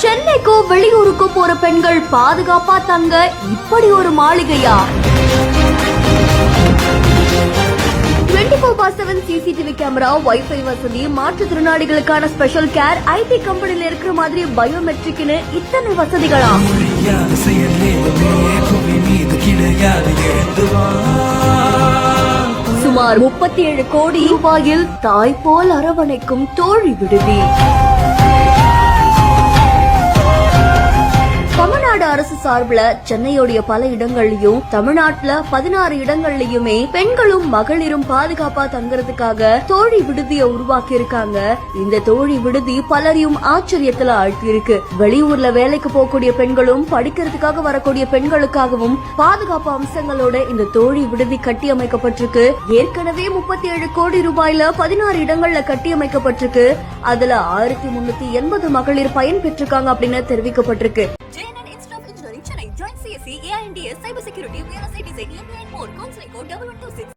சென்னைக்கோ வெளியூருக்கோ போற பெண்கள் பாதுகாப்பா தங்க இப்படி ஒரு மாளிகையா? 24/7 சிசிடிவி கேமரா, வைஃபை வசதி, மாற்றுத்திறனாளிகளுக்கான ஸ்பெஷல் கேர், ஐடி கம்பெனில இருக்கிற மாதிரி பயோமெட்ரிக்னு இத்தனை வசதிகளா? சுமார் 37 கோடி ரூபாயில் தாய் போல் அரவணைக்கும் தோழி விடுதி. தமிழ்நாடு அரசு சார்பில் சென்னையோடைய பல இடங்கள்லயும் தமிழ்நாட்டுல 16 இடங்கள்லயுமே பெண்களும் மகளிரும் பாதுகாப்பா தங்குறதுக்காக தோழி விடுதியை உருவாக்கி இருக்காங்க. இந்த தோழி விடுதி பலரையும் ஆச்சரியத்துல ஆழ்த்தி இருக்கு. வெளியூர்ல வேலைக்கு போகக்கூடிய பெண்களும் படிக்கிறதுக்காக வரக்கூடிய பெண்களுக்காகவும் பாதுகாப்பு அம்சங்களோட இந்த தோழி விடுதி கட்டி அமைக்கப்பட்டிருக்கு. ஏற்கனவே 37 கோடி ரூபாயில 16 இடங்கள்ல கட்டி அமைக்கப்பட்டிருக்கு. அதுல 1380 மகளிர் பயன் பெற்றிருக்காங்க அப்படின்னு தெரிவிக்கப்பட்டிருக்கு. Join CSE, AINDS, Cyber Security, Real Estate Design, and more. Counseling code 1126.